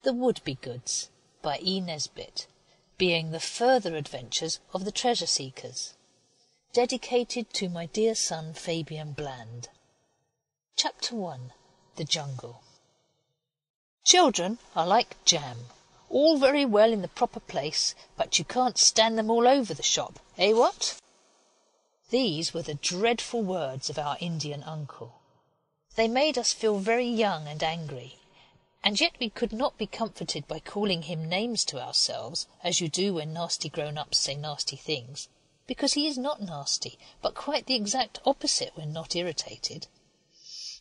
The Would-be-Goods by E. Nesbit, being the further adventures of the treasure seekers. Dedicated to my dear son Fabian Bland. Chapter 1. The Jungle. Children are like jam, all very well in the proper place, but you can't stand them all over the shop, eh, what? These were the dreadful words of our Indian uncle. They made us feel very young and angry, and yet we could not be comforted by calling him names to ourselves, as you do when nasty grown-ups say nasty things, because he is not nasty, but quite the exact opposite when not irritated.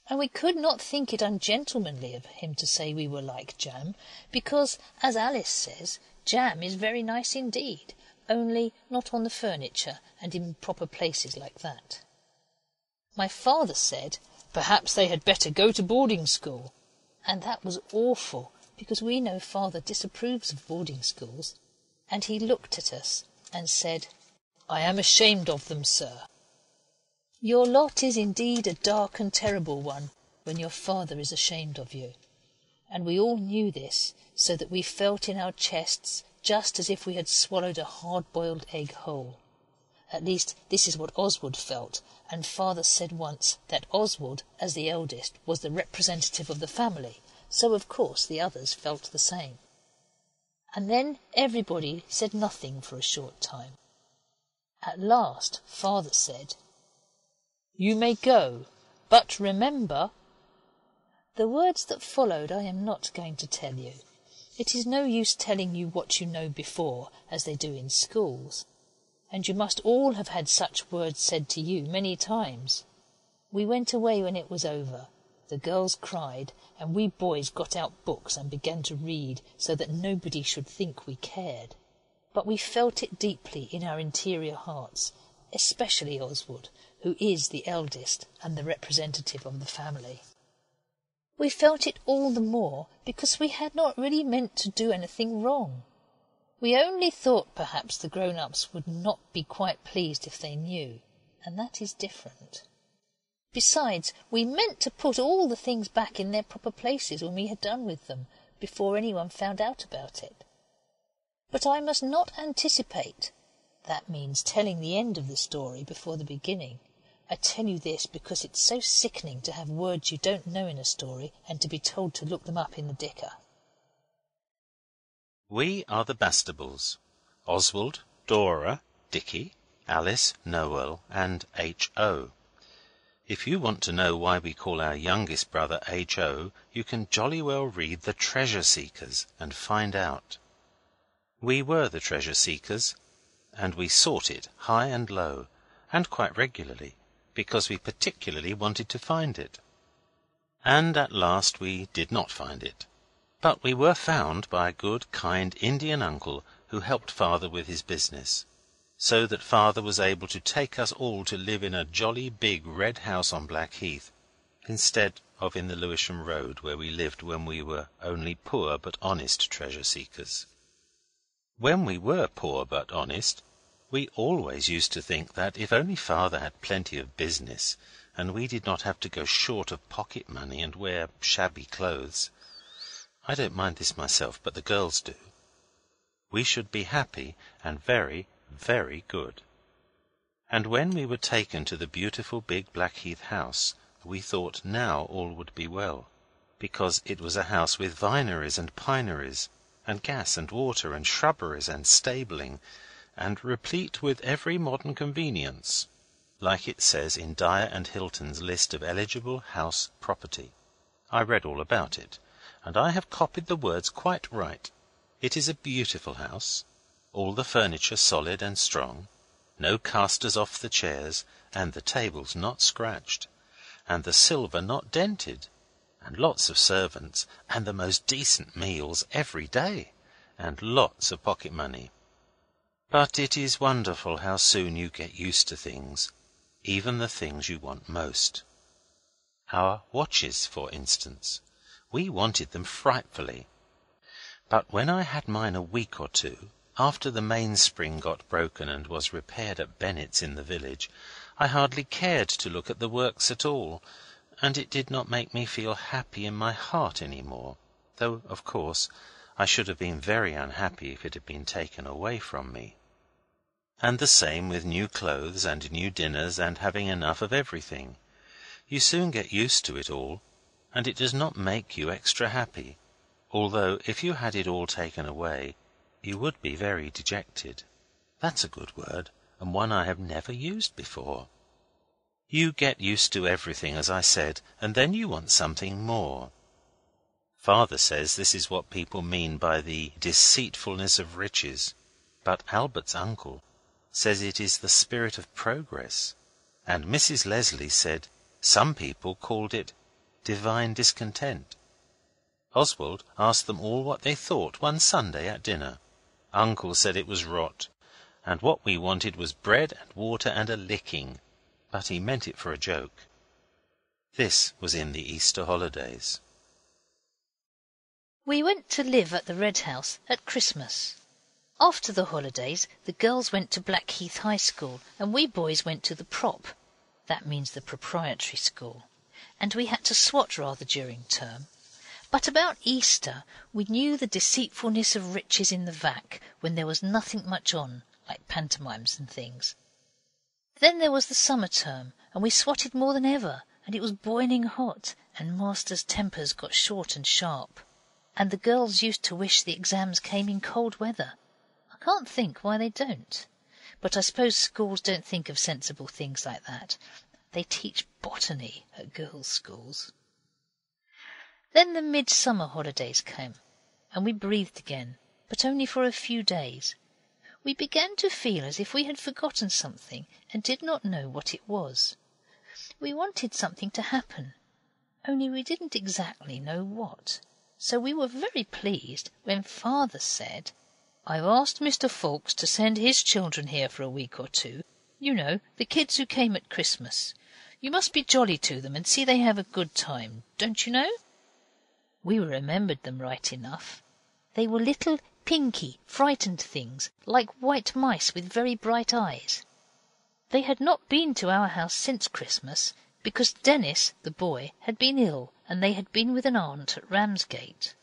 And we could not think it ungentlemanly of him to say we were like jam, because, as Alice says, jam is very nice indeed, only not on the furniture and in proper places like that. My father said, perhaps they had better go to boarding school, and that was awful, because we know father disapproves of boarding schools, and he looked at us and said, I am ashamed of them, sir. Your lot is indeed a dark and terrible one when your father is ashamed of you, and we all knew this, so that we felt in our chests just as if we had swallowed a hard-boiled egg whole. At least this is what Oswald felt, and father said once that Oswald, as the eldest, was the representative of the family, so of course the others felt the same. And then everybody said nothing for a short time. At last father said, You may go, but remember... The words that followed I am not going to tell you. It is no use telling you what you know before, as they do in schools, and you must all have had such words said to you many times. We went away when it was over. The girls cried, and we boys got out books and began to read, so that nobody should think we cared. But we felt it deeply in our interior hearts, especially Oswald, who is the eldest and the representative of the family. We felt it all the more because we had not really meant to do anything wrong. We only thought perhaps the grown-ups would not be quite pleased if they knew, and that is different. Besides, we meant to put all the things back in their proper places when we had done with them, before anyone found out about it. But I must not anticipate. That means telling the end of the story before the beginning. I tell you this because it's so sickening to have words you don't know in a story and to be told to look them up in the Dicker. We are the Bastables. Oswald, Dora, Dicky, Alice, Noel and H.O. If you want to know why we call our youngest brother H.O., you can jolly well read The Treasure Seekers and find out. We were the Treasure Seekers, and we sought it high and low, and quite regularly, because we particularly wanted to find it. And at last we did not find it. But we were found by a good, kind Indian uncle who helped father with his business, so that father was able to take us all to live in a jolly big red house on Blackheath, instead of in the Lewisham Road where we lived when we were only poor but honest treasure seekers. When we were poor but honest, we always used to think that if only father had plenty of business, and we did not have to go short of pocket money and wear shabby clothes, I don't mind this myself, but the girls do, we should be happy and very, very good. And when we were taken to the beautiful big Blackheath house, we thought now all would be well, because it was a house with vineries and pineries, and gas and water and shrubberies and stabling, and replete with every modern convenience, like it says in Dyer and Hilton's list of eligible house property. I read all about it, and I have copied the words quite right. It is a beautiful house, all the furniture solid and strong, no casters off the chairs, and the tables not scratched, and the silver not dented, and lots of servants, and the most decent meals every day, and lots of pocket money. But it is wonderful how soon you get used to things, even the things you want most. Our watches, for instance. We wanted them frightfully. But when I had mine a week or two, after the mainspring got broken and was repaired at Bennett's in the village, I hardly cared to look at the works at all, and it did not make me feel happy in my heart any more. though, of course, I should have been very unhappy if it had been taken away from me. And the same with new clothes and new dinners and having enough of everything. You soon get used to it all, and it does not make you extra happy, although if you had it all taken away you would be very dejected. That's a good word, and one I have never used before. You get used to everything, as I said, and then you want something more. Father says this is what people mean by the deceitfulness of riches, but Albert's uncle says it is the spirit of progress, and Mrs. Leslie said some people called it divine discontent. Oswald asked them all what they thought one Sunday at dinner. Uncle said it was rot, and what we wanted was bread and water and a licking, but he meant it for a joke. This was in the Easter holidays. We went to live at the Red House at Christmas. After the holidays, the girls went to Blackheath High School, and we boys went to the Prop. That means the proprietary school. And we had to swat rather during term. But about Easter, we knew the deceitfulness of riches in the vac when there was nothing much on, like pantomimes and things. Then there was the summer term, and we swatted more than ever, and it was boiling hot, and Master's tempers got short and sharp. And the girls used to wish the exams came in cold weather. I can't think why they don't. But I suppose schools don't think of sensible things like that. They teach botany at girls' schools. Then the midsummer holidays came, and we breathed again, but only for a few days. We began to feel as if we had forgotten something and did not know what it was. We wanted something to happen, only we didn't exactly know what. So we were very pleased when Father said, "I've asked Mr. Fawkes to send his children here for a week or two. You know, the kids who came at Christmas. You must be jolly to them and see they have a good time, don't you know?" We remembered them right enough. They were little pinky, frightened things, like white mice with very bright eyes. They had not been to our house since Christmas, because Denis, the boy, had been ill, and they had been with an aunt at Ramsgate.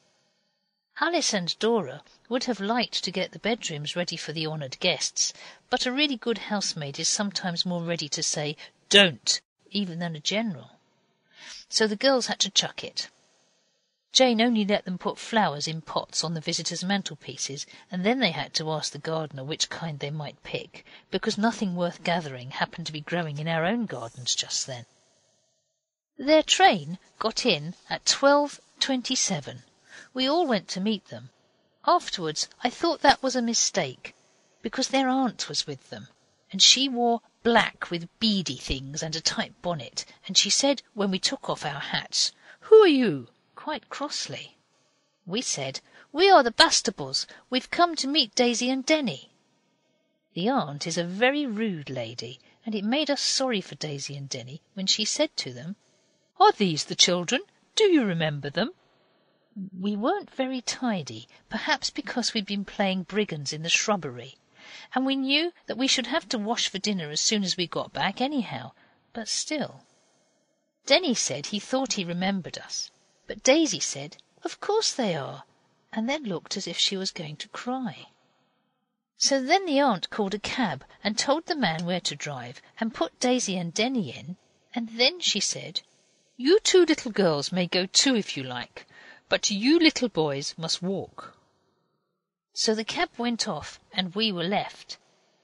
Alice and Dora would have liked to get the bedrooms ready for the honoured guests, but a really good housemaid is sometimes more ready to say "don't" even than a general. So the girls had to chuck it. Jane only let them put flowers in pots on the visitors' mantelpieces, and then they had to ask the gardener which kind they might pick, because nothing worth gathering happened to be growing in our own gardens just then. Their train got in at 12:27. We all went to meet them. Afterwards I thought that was a mistake, because their aunt was with them, and she wore black with beady things and a tight bonnet, and she said when we took off our hats, "Who are you?" quite crossly. We said, "We are the Bastables. We've come to meet Daisy and Denny." The aunt is a very rude lady, and it made us sorry for Daisy and Denny when she said to them, "Are these the children? Do you remember them?" We weren't very tidy, perhaps because we'd been playing brigands in the shrubbery, and we knew that we should have to wash for dinner as soon as we got back anyhow, but still. Denny said he thought he remembered us, but Daisy said, "Of course they are," and then looked as if she was going to cry. So then the aunt called a cab and told the man where to drive and put Daisy and Denny in, and then she said, "You two little girls may go too if you like, but you little boys must walk." So the cab went off and we were left.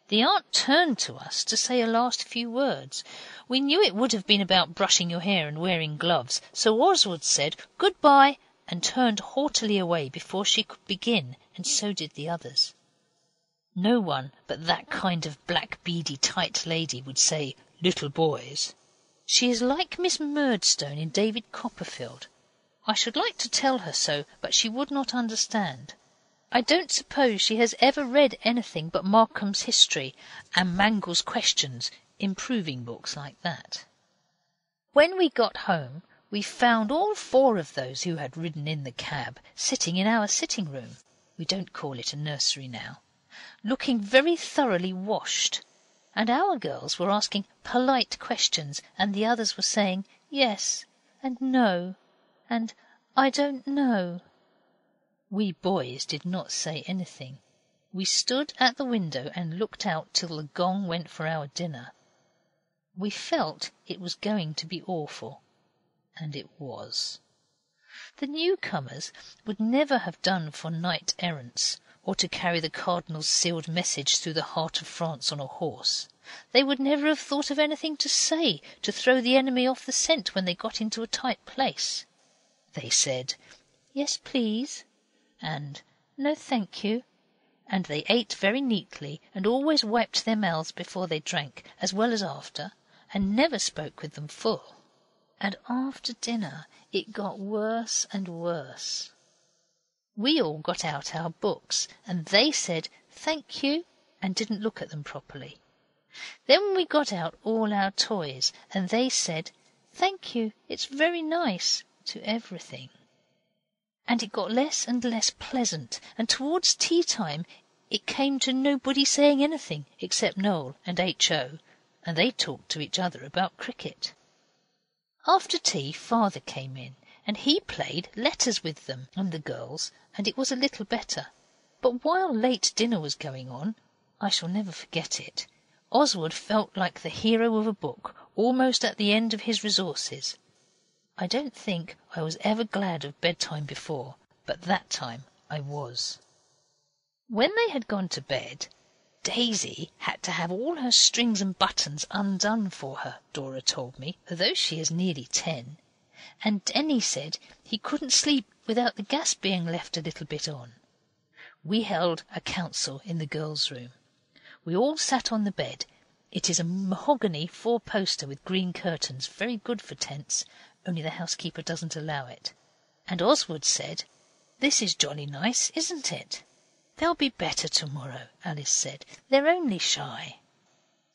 The aunt turned to us to say a last few words. We knew it would have been about brushing your hair and wearing gloves, so Oswald said "Goodbye" and turned haughtily away before she could begin, and so did the others. No one but that kind of black beady tight lady would say "little boys." She is like Miss Murdstone in David Copperfield. I should like to tell her so, but she would not understand. I don't suppose she has ever read anything but Markham's History and Mangle's Questions, improving books like that. When we got home, we found all four of those who had ridden in the cab sitting in our sitting room, we don't call it a nursery now, looking very thoroughly washed, and our girls were asking polite questions, and the others were saying "yes" and "no" and "I don't know." We boys did not say anything. We stood at the window and looked out till the gong went for our dinner. We felt it was going to be awful, and it was. The newcomers would never have done for knight-errants, or to carry the Cardinal's sealed message through the heart of France on a horse. They would never have thought of anything to say to throw the enemy off the scent when they got into a tight place. They said, "Yes, please," and "No, thank you," and they ate very neatly and always wiped their mouths before they drank, as well as after, and never spoke with them full. And after dinner it got worse and worse. We all got out our books, and they said "Thank you," and didn't look at them properly. Then we got out all our toys, and they said "Thank you, it's very nice," to everything. And it got less and less pleasant, and towards tea time it came to nobody saying anything except Noel and H.O., and they talked to each other about cricket. After tea Father came in, and he played letters with them and the girls, and it was a little better. But while late dinner was going on, I shall never forget it, Oswald felt like the hero of a book, almost at the end of his resources. I don't think I was ever glad of bedtime before, but that time I was. When they had gone to bed, Daisy had to have all her strings and buttons undone for her, Dora told me, although she is nearly 10. And Denny said he couldn't sleep without the gas being left a little bit on. We held a council in the girls' room. We all sat on the bed. It is a mahogany 4-poster with green curtains, very good for tents, only the housekeeper doesn't allow it. And Oswald said, "This is jolly nice, isn't it?" "They'll be better tomorrow," Alice said. "They're only shy."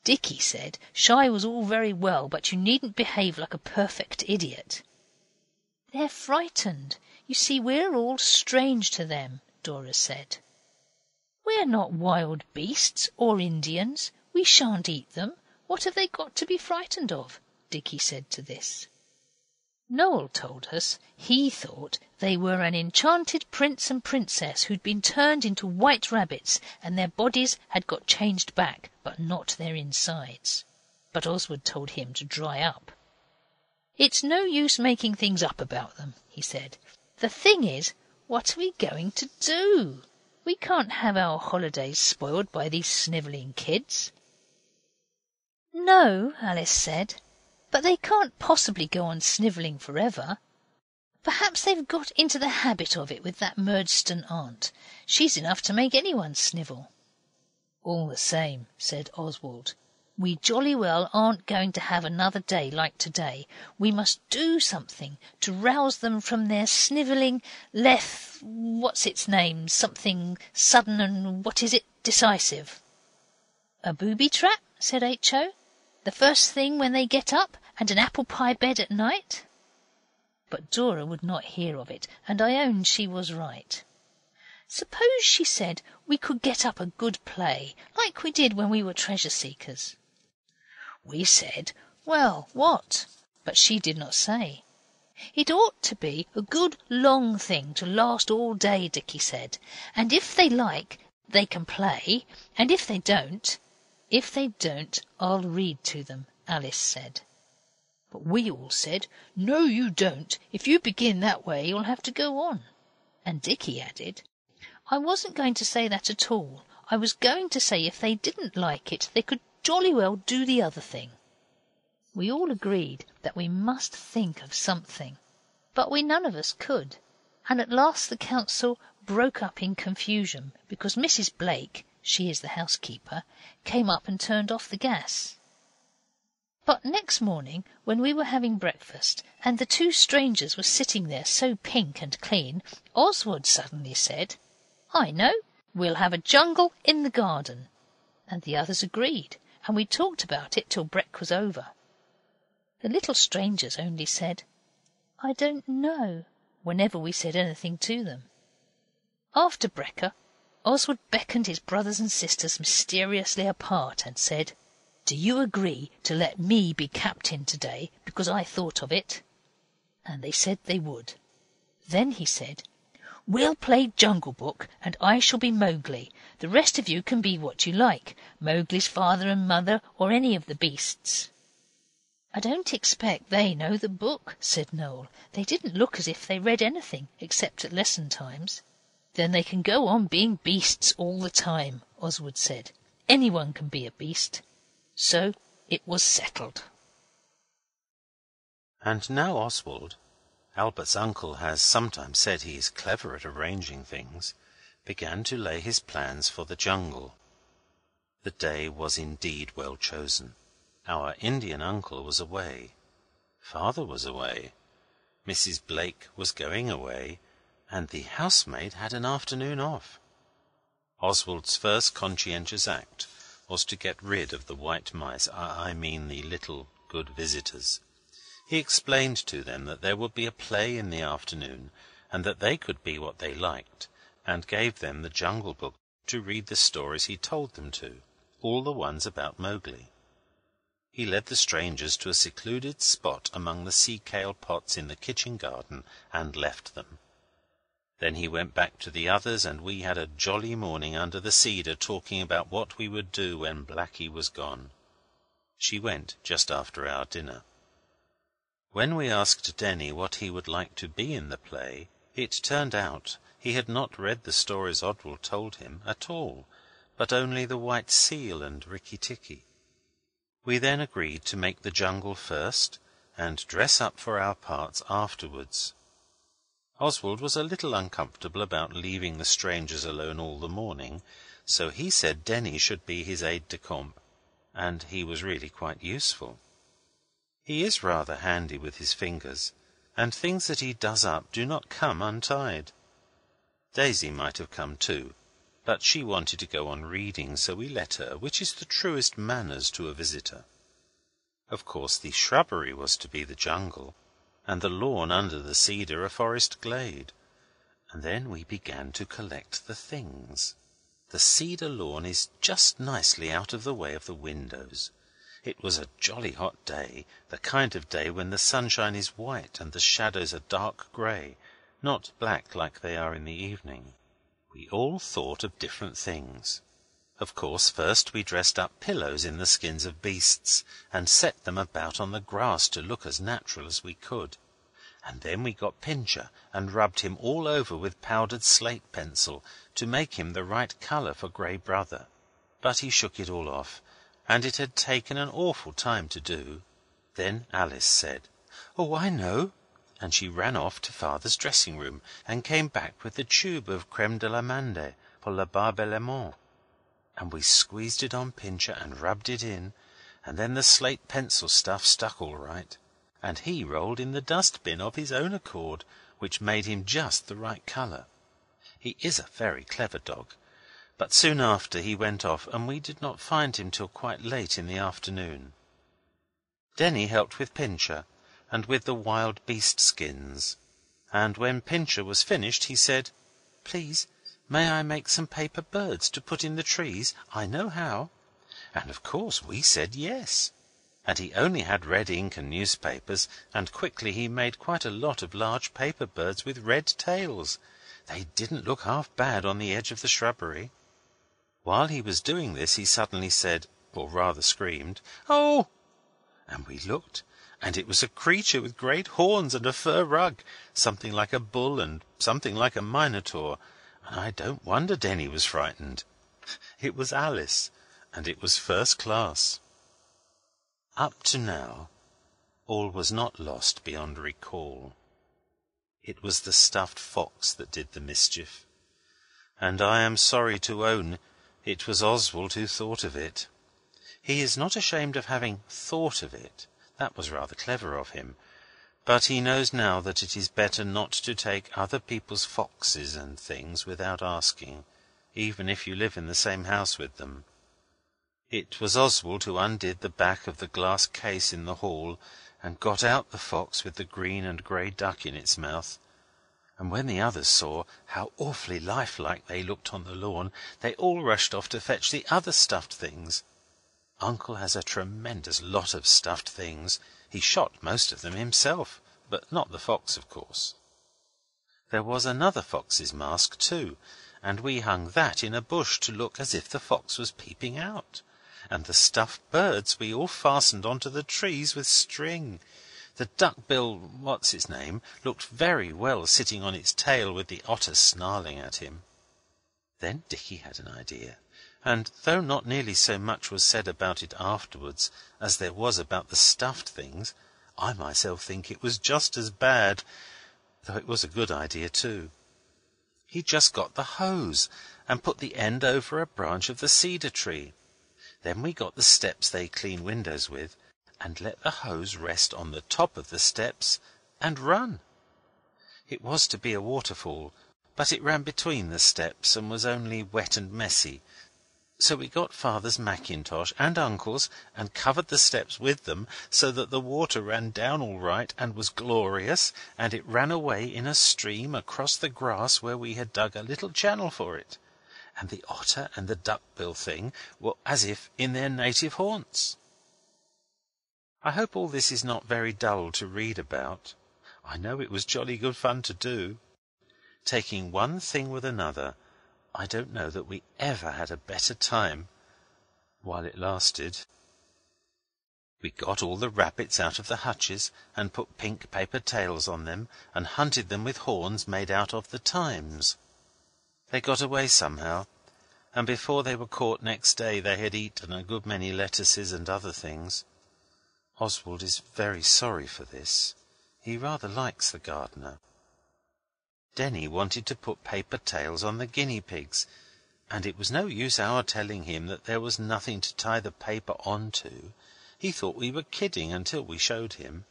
Dicky said shy was all very well, but you needn't behave like a perfect idiot. "They're frightened. You see, we're all strange to them," Dora said. "We're not wild beasts or Indians. We shan't eat them. What have they got to be frightened of?" Dicky said to this. Noel told us he thought they were an enchanted prince and princess who'd been turned into white rabbits, and their bodies had got changed back, but not their insides. But Oswald told him to dry up. "It's no use making things up about them," he said. "The thing is, what are we going to do? We can't have our holidays spoiled by these snivelling kids." "No," Alice said, "but they can't possibly go on snivelling forever. Perhaps they've got into the habit of it with that Murdstone aunt. She's enough to make anyone snivel." "All the same," said Oswald, "we jolly well aren't going to have another day like today. We must do something to rouse them from their snivelling what's its name, something sudden and what is it, decisive." "A booby trap," said H.O. "The first thing when they get up, and an apple pie bed at night." But Dora would not hear of it, and I own she was right. Suppose, she said, we could get up a good play, like we did when we were treasure seekers. We said, well, what? But she did not say. It ought to be a good long thing to last all day, Dicky said, and if they like they can play, and if they don't, I'll read to them, Alice said. But we all said, no, you don't. If you begin that way you'll have to go on. And Dicky added, I wasn't going to say that at all. I was going to say if they didn't like it they could jolly well do the other thing. We all agreed that we must think of something, but we none of us could, and at last the council broke up in confusion because Mrs. Blake, she is the housekeeper, came up and turned off the gas. But next morning, when we were having breakfast, and the two strangers were sitting there so pink and clean, Oswald suddenly said, I know, we'll have a jungle in the garden. And the others agreed, and we talked about it till brek was over. The little strangers only said, I don't know, whenever we said anything to them. After brekker, Oswald beckoned his brothers and sisters mysteriously apart and said, Do you agree to let me be captain today because I thought of it? And they said they would. Then he said, We'll play Jungle Book, and I shall be Mowgli. The rest of you can be what you like, Mowgli's father and mother, or any of the beasts. I don't expect they know the book, said Noel. They didn't look as if they read anything, except at lesson times. Then they can go on being beasts all the time, Oswald said. Anyone can be a beast. So it was settled. And now Oswald, Albert's uncle has sometimes said he is clever at arranging things, began to lay his plans for the jungle. The day was indeed well chosen. Our Indian uncle was away. Father was away. Mrs. Blake was going away, and the housemaid had an afternoon off. Oswald's first conscientious act was to get rid of the white mice, I mean the little good visitors. He explained to them that there would be a play in the afternoon, and that they could be what they liked, and gave them the Jungle Book to read the stories he told them to, all the ones about Mowgli. He led the strangers to a secluded spot among the sea-kale pots in the kitchen garden and left them. Then he went back to the others, and we had a jolly morning under the cedar talking about what we would do when Blackie was gone. She went just after our dinner. When we asked Denny what he would like to be in the play, it turned out he had not read the stories Oswald told him at all, but only the White Seal and Rikki Tikki. We then agreed to make the jungle first, and dress up for our parts afterwards. Oswald was a little uncomfortable about leaving the strangers alone all the morning, so he said Denny should be his aide-de-camp, and he was really quite useful. He is rather handy with his fingers, and things that he does up do not come untied. Daisy might have come too, but she wanted to go on reading, so we let her, which is the truest manners to a visitor. Of course, the shrubbery was to be the jungle, and the lawn under the cedar a forest glade. And then we began to collect the things. The cedar lawn is just nicely out of the way of the windows. It was a jolly hot day, the kind of day when the sunshine is white and the shadows are dark grey, not black like they are in the evening. We all thought of different things. Of course, first we dressed up pillows in the skins of beasts and set them about on the grass to look as natural as we could. And then we got Pincher and rubbed him all over with powdered slate pencil to make him the right colour for Grey Brother. But he shook it all off, and it had taken an awful time to do. Then Alice said, "Oh, I know," and she ran off to Father's dressing-room and came back with the tube of creme de l'amande for la barbe-lemon. And we squeezed it on Pincher and rubbed it in, and then the slate pencil stuff stuck all right, and he rolled in the dustbin of his own accord, which made him just the right colour. He is a very clever dog, but soon after he went off, and we did not find him till quite late in the afternoon. Denny helped with Pincher and with the wild beast skins, and when Pincher was finished he said, "Please, may I make some paper birds to put in the trees? I know how." And of course we said yes. And he only had red ink and newspapers, and quickly he made quite a lot of large paper birds with red tails. They didn't look half bad on the edge of the shrubbery. While he was doing this he suddenly said, or rather screamed, "Oh!" And we looked, and it was a creature with great horns and a fur rug, something like a bull and something like a minotaur, and I don't wonder Denny was frightened. It was Alice, and it was first class. Up to now, all was not lost beyond recall. It was the stuffed fox that did the mischief, and I am sorry to own it was Oswald who thought of it. He is not ashamed of having thought of it. That was rather clever of him. But he knows now that it is better not to take other people's foxes and things without asking, even if you live in the same house with them. It was Oswald who undid the back of the glass case in the hall and got out the fox with the green and grey duck in its mouth. And when the others saw how awfully lifelike they looked on the lawn, they all rushed off to fetch the other stuffed things. Uncle has a tremendous lot of stuffed things. He shot most of them himself, but not the fox, of course. There was another fox's mask too, and we hung that in a bush to look as if the fox was peeping out. And the stuffed birds we all fastened onto the trees with string. The duck-bill what's-his-name looked very well sitting on its tail with the otter snarling at him. Then Dicky had an idea, and though not nearly so much was said about it afterwards as there was about the stuffed things, I myself think it was just as bad, though it was a good idea too. He just got the hose and put the end over a branch of the cedar tree. Then we got the steps they clean windows with, and let the hose rest on the top of the steps and run. It was to be a waterfall, but it ran between the steps and was only wet and messy, so we got Father's mackintosh and Uncle's and covered the steps with them so that the water ran down all right and was glorious, and it ran away in a stream across the grass where we had dug a little channel for it, and the otter and the duck-bill thing were as if in their native haunts. I hope all this is not very dull to read about. I know it was jolly good fun to do. Taking one thing with another, I don't know that we ever had a better time while it lasted. We got all the rabbits out of the hutches and put pink paper tails on them and hunted them with horns made out of the Times. They got away somehow, and before they were caught next day they had eaten a good many lettuces and other things. Oswald is very sorry for this. He rather likes the gardener. Denny wanted to put paper tails on the guinea pigs, and it was no use our telling him that there was nothing to tie the paper on to. He thought we were kidding until we showed him,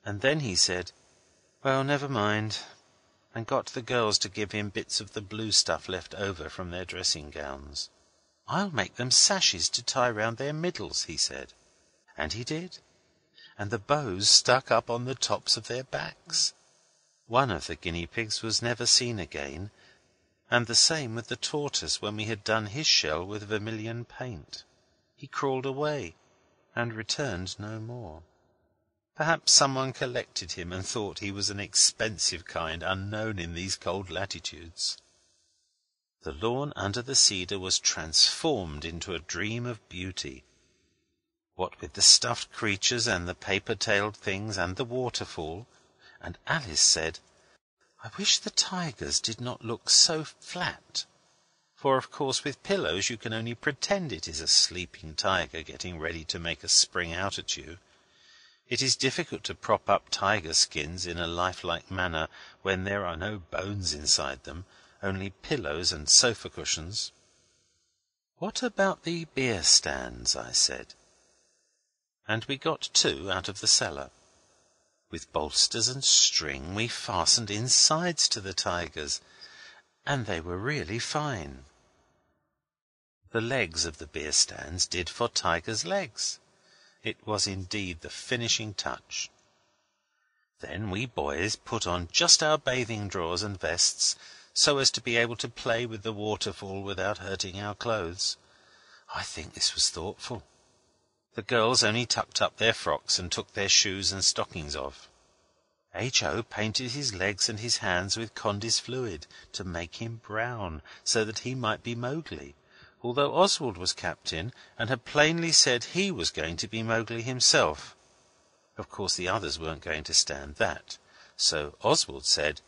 and then he said, "Well, never mind," and got the girls to give him bits of the blue stuff left over from their dressing gowns. "I'll make them sashes to tie round their middles," he said. And he did, and the bows stuck up on the tops of their backs. One of the guinea pigs was never seen again, and the same with the tortoise when we had done his shell with vermilion paint. He crawled away and returned no more. Perhaps someone collected him and thought he was an expensive kind unknown in these cold latitudes. The lawn under the cedar was transformed into a dream of beauty. What with the stuffed creatures and the paper-tailed things and the waterfall, and Alice said, "I wish the tigers did not look so flat, for of course with pillows you can only pretend it is a sleeping tiger getting ready to make a spring out at you. It is difficult to prop up tiger skins in a lifelike manner when there are no bones inside them, only pillows and sofa cushions." "What about the beer stands?" I said. And we got 2 out of the cellar. With bolsters and string we fastened insides to the tigers, and they were really fine. The legs of the beer stands did for tigers' legs. It was indeed the finishing touch. Then we boys put on just our bathing drawers and vests, so as to be able to play with the waterfall without hurting our clothes. I think this was thoughtful. The girls only tucked up their frocks and took their shoes and stockings off. H.O. painted his legs and his hands with Condy's fluid to make him brown, so that he might be Mowgli, although Oswald was captain and had plainly said he was going to be Mowgli himself. Of course the others weren't going to stand that, so Oswald said,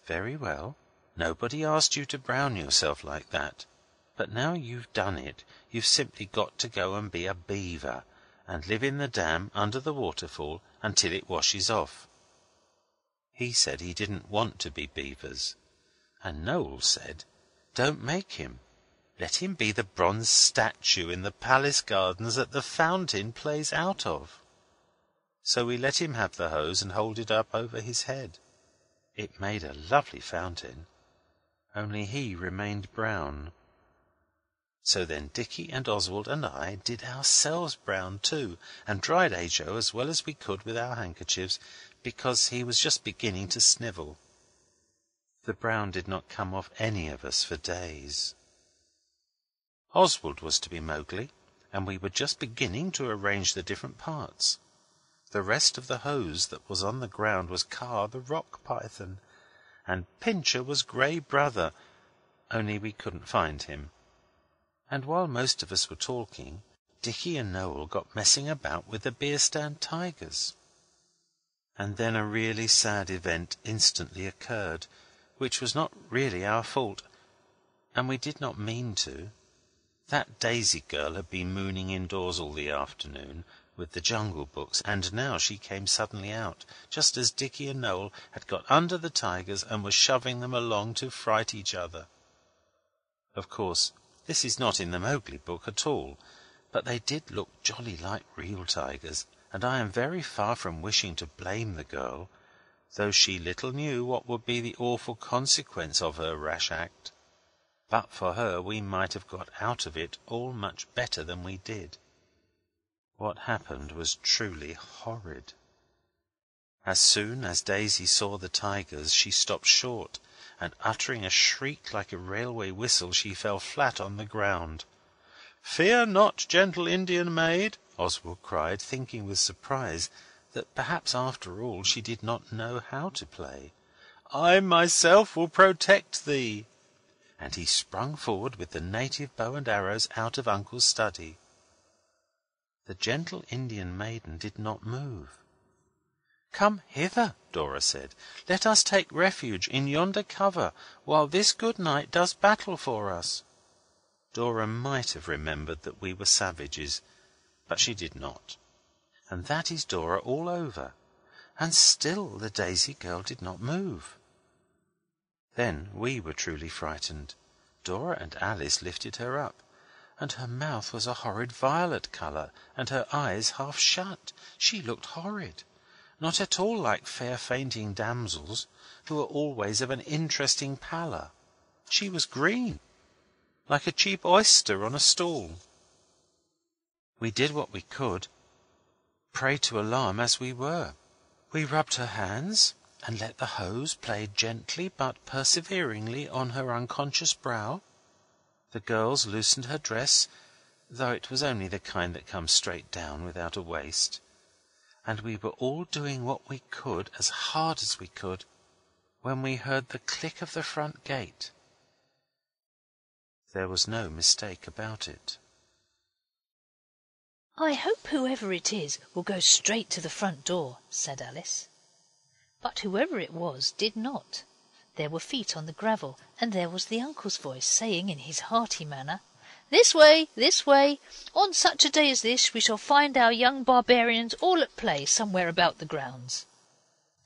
"Very well, nobody asked you to brown yourself like that, but now you've done it, you've simply got to go and be a beaver, and live in the dam under the waterfall until it washes off." He said he didn't want to be beavers, and Noel said, "Don't make him. Let him be the bronze statue in the palace gardens that the fountain plays out of." So we let him have the hose and hold it up over his head. It made a lovely fountain, only he remained brown. So then Dicky and Oswald and I did ourselves brown too, and dried H.O. as well as we could with our handkerchiefs, because he was just beginning to snivel. The brown did not come off any of us for days. Oswald was to be Mowgli, and we were just beginning to arrange the different parts. The rest of the hose that was on the ground was Kaa the rock python, and Pincher was Grey Brother, only we couldn't find him. And while most of us were talking, Dicky and Noel got messing about with the beer-stand tigers. And then a really sad event instantly occurred, which was not really our fault, and we did not mean to. That Daisy girl had been mooning indoors all the afternoon with the Jungle Books, and now she came suddenly out, just as Dicky and Noel had got under the tigers and were shoving them along to fright each other. Of course, this is not in the Mowgli book at all, but they did look jolly like real tigers, and I am very far from wishing to blame the girl, though she little knew what would be the awful consequence of her rash act. But for her we might have got out of it all much better than we did. What happened was truly horrid. As soon as Daisy saw the tigers she stopped short, and uttering a shriek like a railway whistle she fell flat on the ground. "Fear not, gentle Indian maid," Oswald cried, thinking with surprise that perhaps after all she did not know how to play. "I myself will protect thee." And he sprung forward with the native bow and arrows out of Uncle's study. The gentle Indian maiden did not move. "Come hither," Dora said. "Let us take refuge in yonder cover while this good knight does battle for us." Dora might have remembered that we were savages, but she did not. And that is Dora all over. And still the Daisy girl did not move. Then we were truly frightened. Dora and Alice lifted her up, and her mouth was a horrid violet colour, and her eyes half shut. She looked horrid, not at all like fair fainting damsels, who are always of an interesting pallor. She was green, like a cheap oyster on a stall. We did what we could, prey to alarm as we were. We rubbed her hands, and let the hose play gently but perseveringly on her unconscious brow. The girls loosened her dress, though it was only the kind that comes straight down without a waist, and we were all doing what we could as hard as we could when we heard the click of the front gate. There was no mistake about it. "I hope whoever it is will go straight to the front door," said Alice. But whoever it was did not. There were feet on the gravel, and there was the uncle's voice saying in his hearty manner, "This way, this way. On such a day as this we shall find our young barbarians all at play somewhere about the grounds."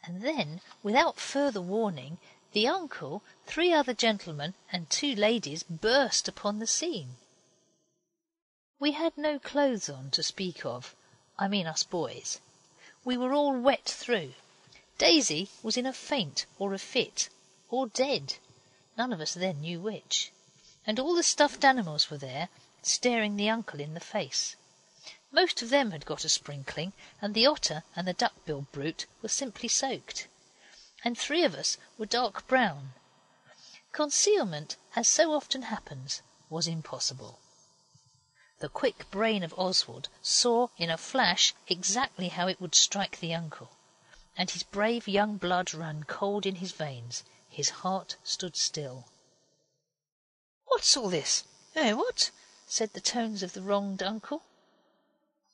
And then, without further warning, the uncle, 3 other gentlemen, and 2 ladies burst upon the scene. We had no clothes on to speak of. I mean us boys. We were all wet through. Daisy was in a faint or a fit, or dead. None of us then knew which. And all the stuffed animals were there, staring the uncle in the face. Most of them had got a sprinkling, and the otter and the duck-billed brute were simply soaked. And 3 of us were dark brown. Concealment, as so often happens, was impossible. The quick brain of Oswald saw in a flash exactly how it would strike the uncle, and his brave young blood ran cold in his veins. His heart stood still. "What's all this? Eh, what?" said the tones of the wronged uncle.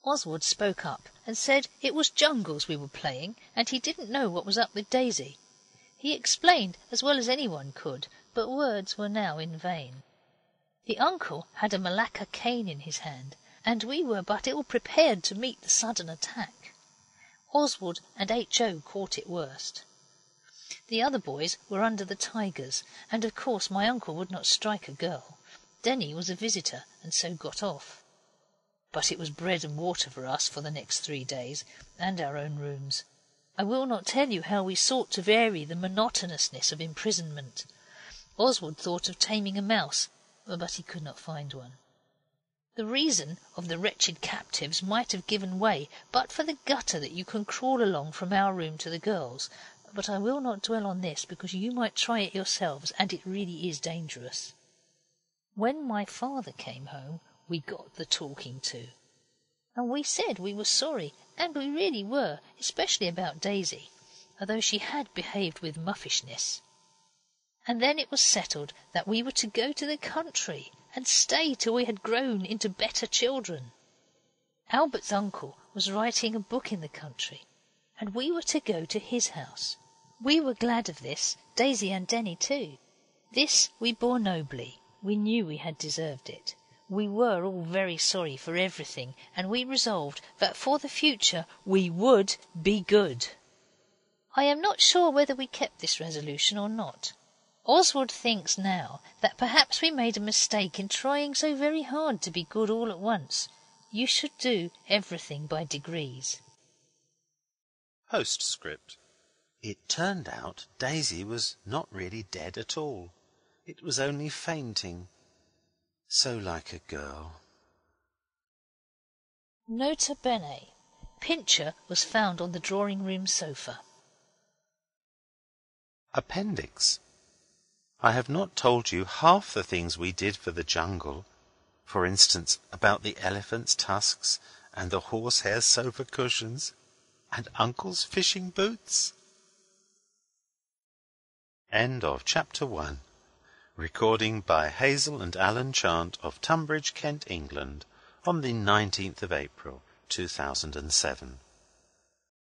Oswald spoke up and said it was jungles we were playing, and he didn't know what was up with Daisy. He explained as well as anyone could, but words were now in vain. The uncle had a Malacca cane in his hand, and we were but ill prepared to meet the sudden attack. Oswald and H.O. caught it worst. The other boys were under the tigers, and of course my uncle would not strike a girl. Denny was a visitor, and so got off. But it was bread and water for us for the next 3 days, and our own rooms. I will not tell you how we sought to vary the monotonousness of imprisonment. Oswald thought of taming a mouse, but he could not find one. The reason of the wretched captives might have given way but for the gutter that you can crawl along from our room to the girls', but I will not dwell on this because you might try it yourselves, and it really is dangerous. When my father came home we got the talking to, and we said we were sorry, and we really were, especially about Daisy, although she had behaved with muffishness. And then it was settled that we were to go to the country and stay till we had grown into better children. Albert's uncle was writing a book in the country, and we were to go to his house. We were glad of this, Daisy and Denny too. This we bore nobly. We knew we had deserved it. We were all very sorry for everything, and we resolved that for the future we would be good. I am not sure whether we kept this resolution or not. Oswald thinks now that perhaps we made a mistake in trying so very hard to be good all at once. You should do everything by degrees. Postscript. It turned out Daisy was not really dead at all. It was only fainting. So like a girl. Nota bene. Pincher was found on the drawing-room sofa. Appendix. I have not told you half the things we did for the jungle. For instance, about the elephant's tusks and the horsehair sofa cushions and Uncle's fishing boots. End of Chapter 1. Recording by Hazel and Alan Chant of Tunbridge, Kent, England, on the 19th of April, 2007.